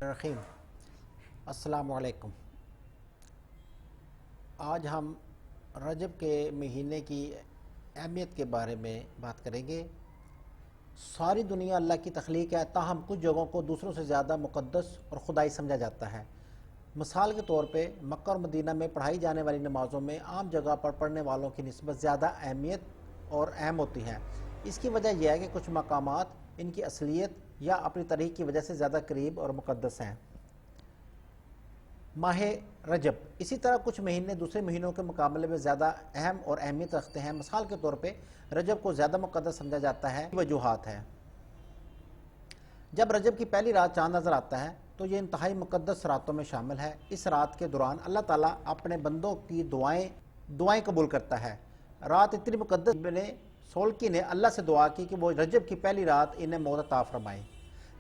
रहीम अस्सलाम वालेकुम। आज हम रजब के महीने की अहमियत के बारे में बात करेंगे। सारी दुनिया अल्लाह की तख्लीक है, ताहम कुछ जगहों को दूसरों से ज़्यादा मुक़द्दस और खुदाई समझा जाता है। मिसाल के तौर पे मक्का और मदीना में पढ़ाई जाने वाली नमाज़ों में आम जगह पर पढ़ने वालों की निस्बत ज़्यादा अहमियत और अहम होती है। इसकी वजह यह है कि कुछ मकामात इनकी असलियत या अपनी तारीख की वजह से ज़्यादा करीब और मुक़द्दस हैं। माह रजब इसी तरह कुछ महीने दूसरे महीनों के मुकाबले में ज़्यादा अहम और अहमियत रखते हैं। मिसाल के तौर पे रजब को ज़्यादा मुक़द्दस समझा जाता है। वजूहात है, जब रजब की पहली रात चाँद नज़र आता है तो ये इंतहाई मुक़द्दस रातों में शामिल है। इस रात के दौरान अल्लाह ताला अपने बंदों की दुआएं कबूल करता है। रात इतनी मुक़द्दस ने सोल्की ने अल्लाह से दुआ की कि वो रजब की पहली रात इन्हें मौत अता फरमाए।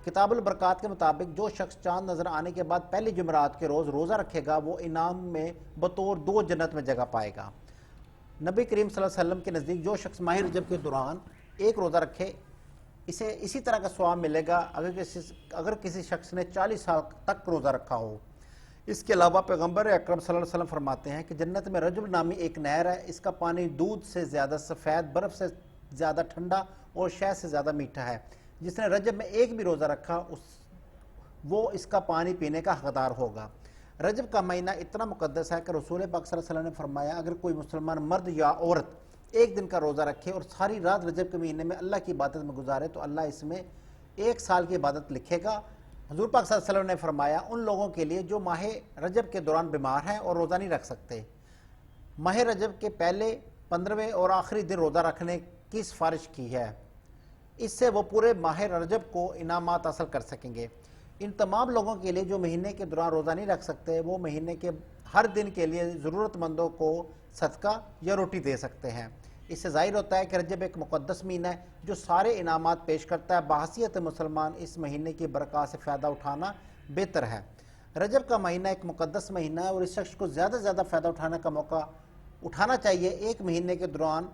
किताबुल बरक़ात के मुताबिक जो शख्स चाँद नज़र आने के बाद पहली जुमेरात के रोज़ रोज़ा रखेगा वो इनाम में बतौर 2 जन्नत में जगह पाएगा। नबी करीम सल्लल्लाहु अलैहि वसल्लम के नज़दीक जो शख्स माह रजब के दौरान एक रोज़ा रखे इसे इसी तरह का सवाब मिलेगा अगर किसी शख्स ने 40 साल तक रोज़ा रखा हो। इसके अलावा पैगम्बर अकरम सल्लल्लाहु अलैहि वसल्लम फरमाते हैं कि जन्नत में रजब नामी एक नहर है, इसका पानी दूध से ज़्यादा सफ़ेद, बर्फ़ से ज़्यादा ठंडा और शहद से ज़्यादा मीठा है। जिसने रजब में एक भी रोज़ा रखा वो इसका पानी पीने का हकदार होगा। रजब का महीना इतना मुक़द्दस है कि रसूल पाक सल्लल्लाहु अलैहि वसल्लम ने फरमाया, अगर कोई मुसलमान मर्द या औरत एक दिन का रोज़ा रखे और सारी रात रजब के महीने में अल्लाह की इबादत में गुजारे तो अल्लाह इसमें 1 साल की इबादत लिखेगा। हुज़ूर पाक सल्लल्लाहु अलैहि वसल्लम ने फरमाया, उन लोगों के लिए जो माह रजब के दौरान बीमार हैं और रोज़ा नहीं रख सकते, माह रजब के पहले 15वें और आखिरी दिन रोज़ा रखने की सिफारिश की है। इससे वो पूरे माह रजब को इनामात हासिल कर सकेंगे। इन तमाम लोगों के लिए जो महीने के दौरान रोज़ा नहीं रख सकते वो महीने के हर दिन के लिए ज़रूरतमंदों को सदका या रोटी दे सकते हैं। इससे ज़ाहिर होता है कि रजब एक मुक़द्दस महीना है जो सारे इनामात पेश करता है। बहैसियत मुसलमान इस महीने की बरक़ात से फ़ायदा उठाना बेहतर है। रजब का महीना एक मुक़द्दस महीना है और इस शख्स को ज़्यादा से ज़्यादा फ़ायदा उठाने का मौका उठाना चाहिए। एक महीने के दौरान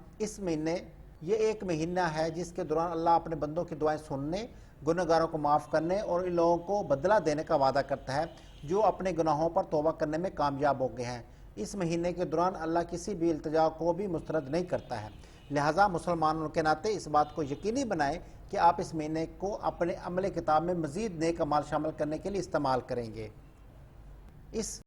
ये एक महीना है जिसके दौरान अल्लाह अपने बंदों की दुआएं सुनने, गुनहगारों को माफ़ करने और इन लोगों को बदला देने का वादा करता है जो अपने गुनाहों पर तौबा करने में कामयाब हो गए हैं। इस महीने के दौरान अल्लाह किसी भी इल्तिजा को भी मुस्तरद नहीं करता है। लिहाजा मुसलमानों के नाते इस बात को यकीनी बनाएं कि आप इस महीने को अपने अमल किताब में मज़ीद नेक अमाल शामिल करने के लिए इस्तेमाल करेंगे। इस